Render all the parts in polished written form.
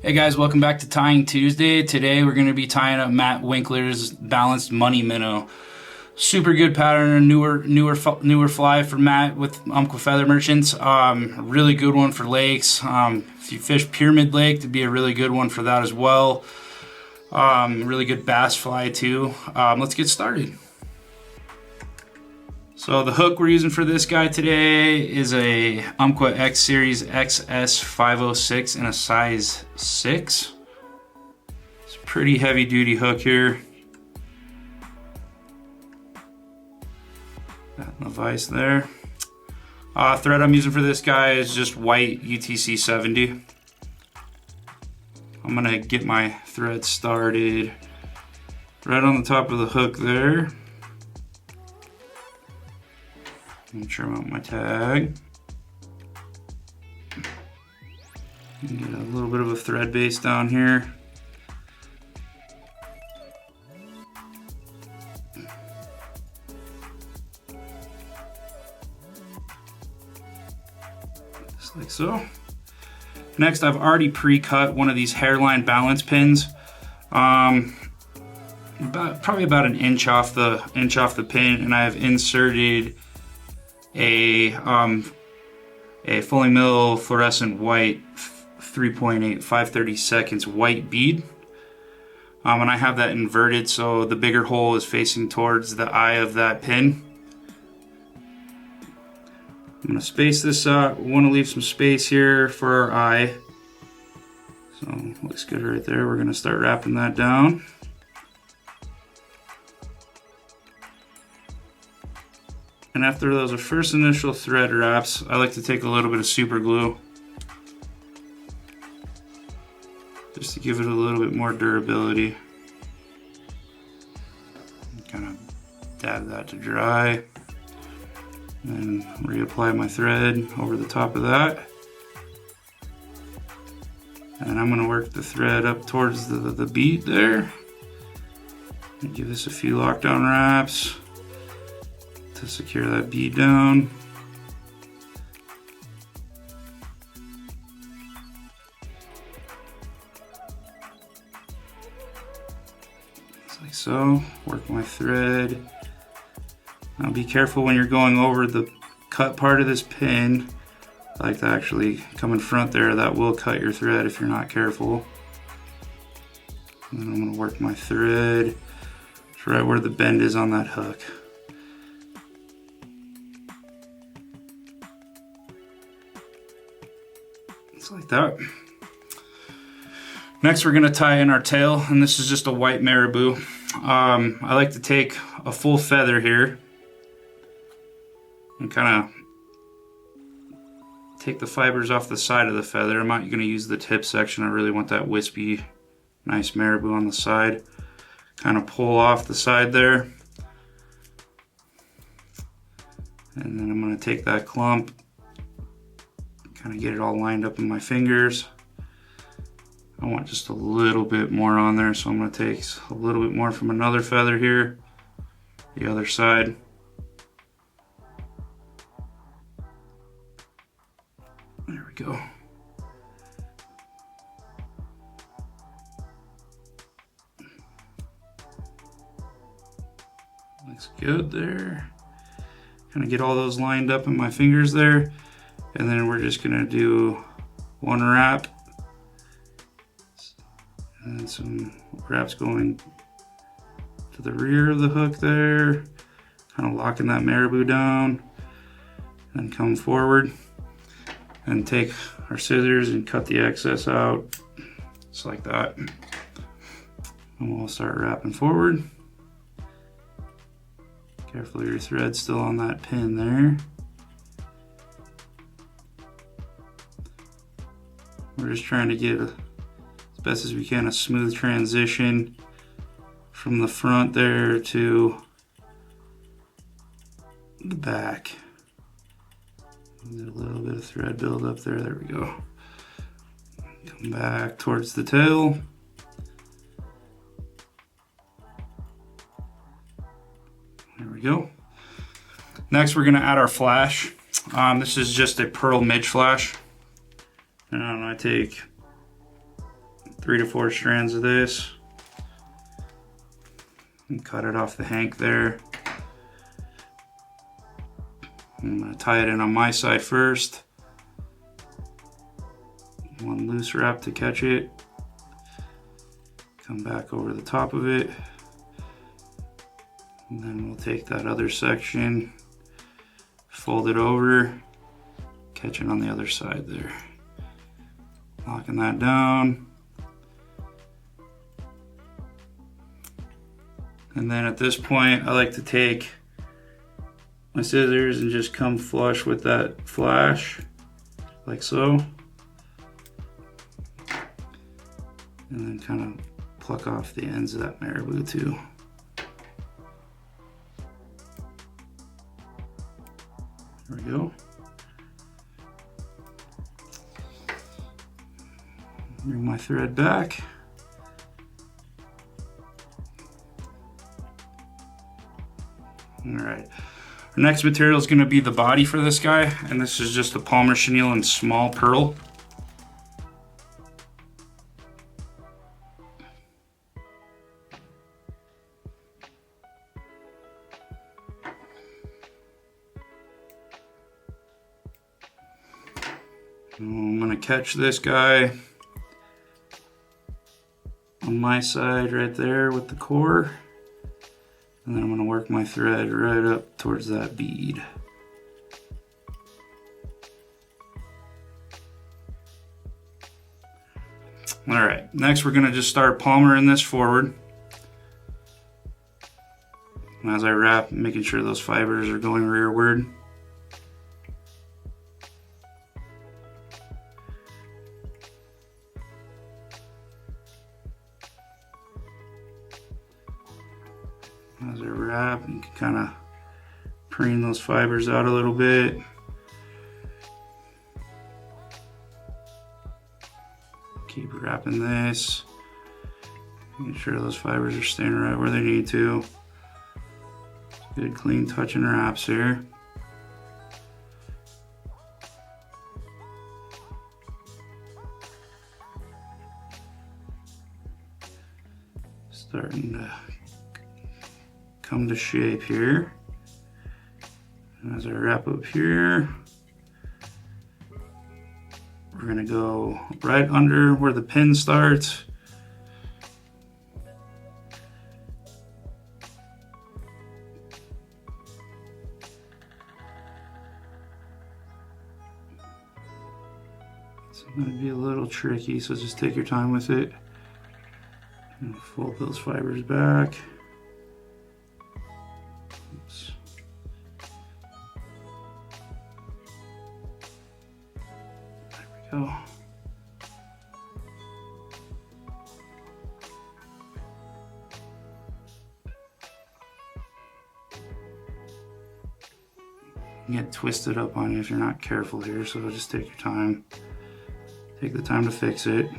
Hey guys, welcome back to Tying Tuesday. Today we're going to be tying up Matt Winkler's Balanced Minnow. Super good pattern, newer fly for Matt with Umpqua Feather Merchants. Really good one for lakes. If you fish Pyramid Lake, it'd be a really good one for that as well. Really good bass fly too. Let's get started. So the hook we're using for this guy today is a Umpqua X Series XS506 in a size 6. It's a pretty heavy duty hook here. Got the vise there. Thread I'm using for this guy is just white UTC 70. I'm gonna get my thread started right on the top of the hook there. I'm trim out my tag. Get a little bit of a thread base down here. Just like so. Next, I've already pre-cut one of these Hareline balance pins. Probably about an inch off the pin, and I have inserted a fully mill fluorescent white 3.8 5/32 white bead, and I have that inverted so the bigger hole is facing towards the eye of that pin. I'm going to space this out. We want to leave some space here for our eye, so looks good right there. We're going to start wrapping that down. And after those first initial thread wraps, I like to take a little bit of super glue just to give it a little bit more durability. Kind of dab that to dry and reapply my thread over the top of that. And I'm going to work the thread up towards the bead there and give this a few lockdown wraps to secure that bead down. Just like so. Work my thread. Now be careful when you're going over the cut part of this pin. I like to actually come in front there. That will cut your thread if you're not careful. And then I'm going to work my thread right where the bend is on that hook. Like that. Next we're going to tie in our tail, and this is just a white Marabou. I like to take a full feather here and kind of take the fibers off the side of the feather. I'm not going to use the tip section. I really want that wispy, nice Marabou on the side. Kind of pull off the side there. And then I'm going to take that clump, kind of get it all lined up in my fingers. I want just a little bit more on there, so I'm going to take a little bit more from another feather here, the other side. There we go. Looks good there. Kind of get all those lined up in my fingers there. And then we're just gonna do one wrap and some wraps going to the rear of the hook there, kind of locking that Marabou down, and come forward and take our scissors and cut the excess out, just like that. And we'll start wrapping forward. Careful your thread's still on that pin there. We're just trying to get, as best as we can, a smooth transition from the front there to the back. Get a little bit of thread build up there. There we go. Come back towards the tail. There we go. Next, we're going to add our flash. This is just a pearl midge flash. And I take 3 to 4 strands of this and cut it off the hank there. I'm going to tie it in on my side first. One loose wrap to catch it. Come back over the top of it. And then we'll take that other section, fold it over, catch it on the other side there. Locking that down. And then at this point, I like to take my scissors and just come flush with that flash, like so. And then kind of pluck off the ends of that marabou too. There we go. Bring my thread back. All right. Our next material is going to be the body for this guy, and this is just a Palmer chenille in small pearl. I'm going to catch this guy on my side right there with the core, and then I'm going to work my thread right up towards that bead. Alright, next we're going to just start palmering this forward. And as I wrap, making sure those fibers are going rearward. As I wrap, you can kind of preen those fibers out a little bit. Keep wrapping this. Making sure those fibers are staying right where they need to. Good clean touch and wraps here. Starting to come to shape here. And as I wrap up here, we're gonna go right under where the pin starts. It's gonna be a little tricky, so just take your time with it. And fold those fibers back. Oops. There we go. You get twisted up on you if you're not careful here, so just take your time. Take the time to fix it.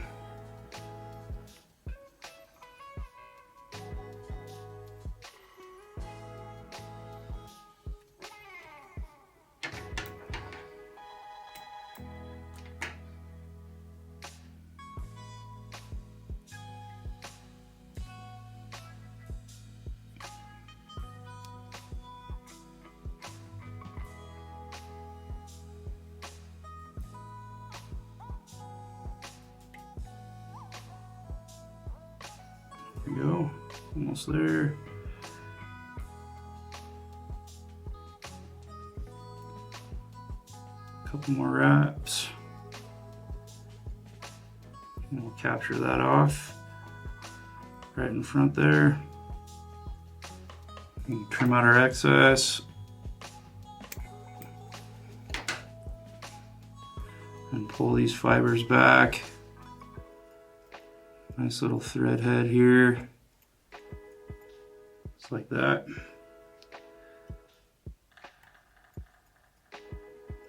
There we go, almost there. Couple more wraps. And we'll capture that off right in front there. And trim out our excess. And pull these fibers back. Nice little thread head here. Just like that.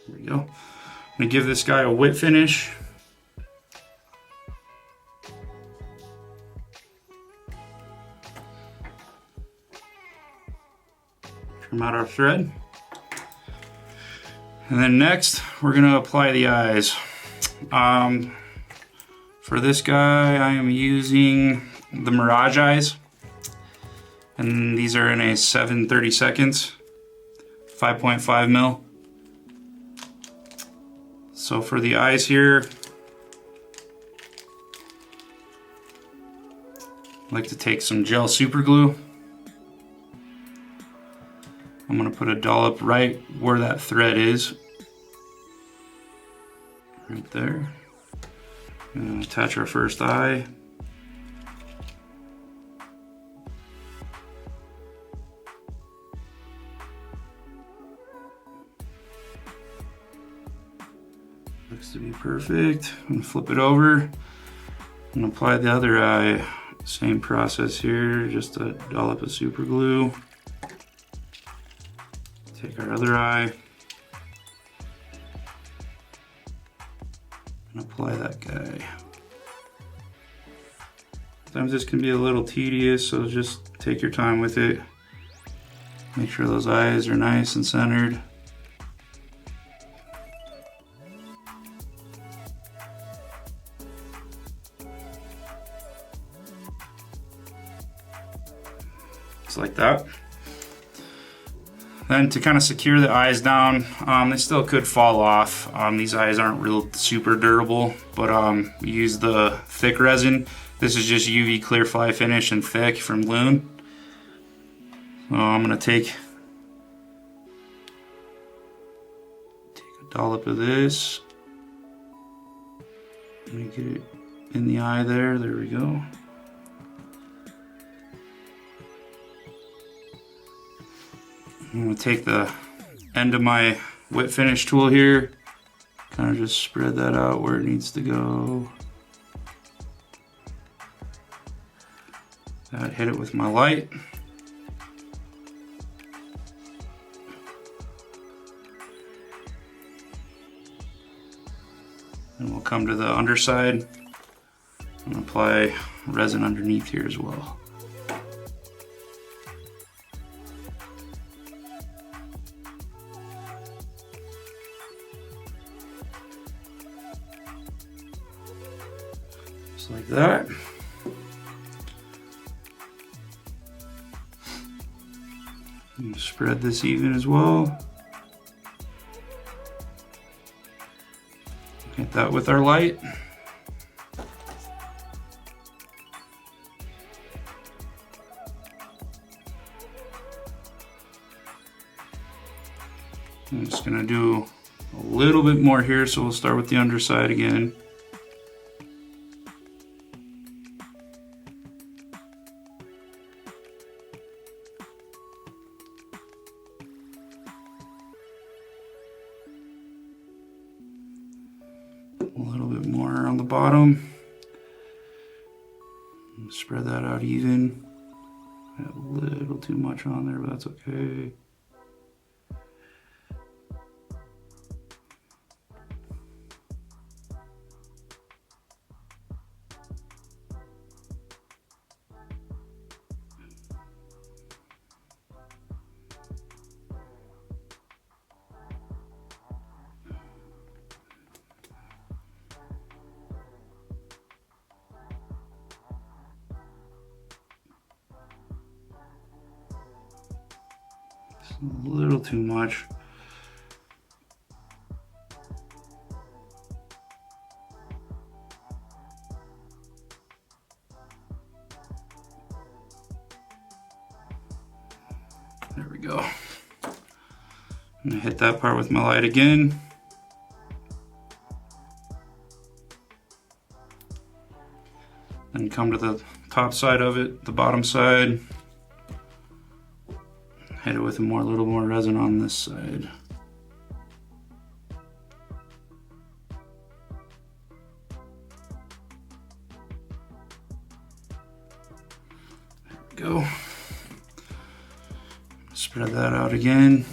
There we go. I'm gonna give this guy a whip finish. Trim out our thread. And then next, we're gonna apply the eyes. For this guy, I am using the Mirage eyes, and these are in a 7/32, 5.5 mil. So for the eyes here, I like to take some gel super glue. I'm gonna put a dollop right where that thread is. Right there. And attach our first eye. Looks to be perfect. I'm gonna flip it over and apply the other eye. Same process here, just a dollop of super glue. Take our other eye and apply that guy. Sometimes this can be a little tedious, so just take your time with it. Make sure those eyes are nice and centered. Just like that. Then to kind of secure the eyes down, they still could fall off. These eyes aren't real super durable, but use the thick resin. This is just UV clear fly finish and thick from Loon. So I'm gonna take a dollop of this. Let me get it in the eye there. There we go. I'm gonna take the end of my whip finish tool here, kind of just spread that out where it needs to go. Hit it with my light. And we'll come to the underside and apply resin underneath here as well. Just like that. And spread this even as well. Hit that with our light. I'm just gonna do a little bit more here, so we'll start with the underside again. A little bit more on the bottom. Spread that out even. I have a little too much on there, but that's okay. A little too much. There we go. I'm gonna hit that part with my light again. Then come to the top side of it, the bottom side. Hit it with a little more resin on this side. There we go. Spread that out again.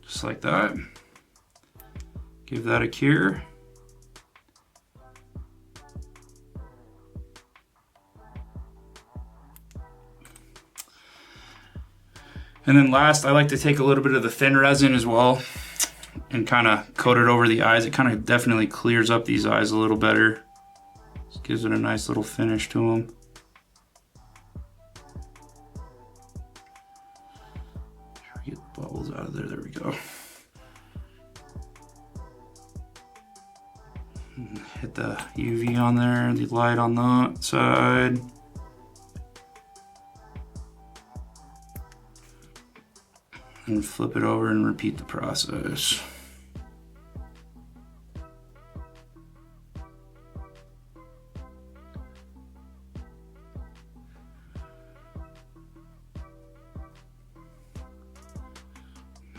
Just like that. Give that a cure. And then last, I like to take a little bit of the thin resin as well and kind of coat it over the eyes. It kind of definitely clears up these eyes a little better. Just gives it a nice little finish to them. Get the bubbles out of there. There we go. Hit the UV on there, the light on that side. And flip it over and repeat the process.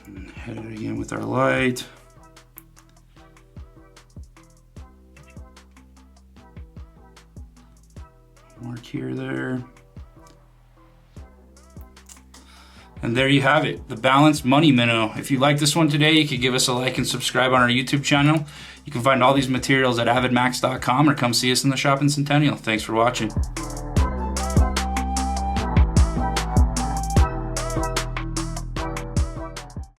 And hit it again with our light. Mark here, there. And there you have it, the Balanced Money Minnow. If you like this one today, you could give us a like and subscribe on our YouTube channel. You can find all these materials at avidmax.com or come see us in the shop in Centennial. Thanks for watching.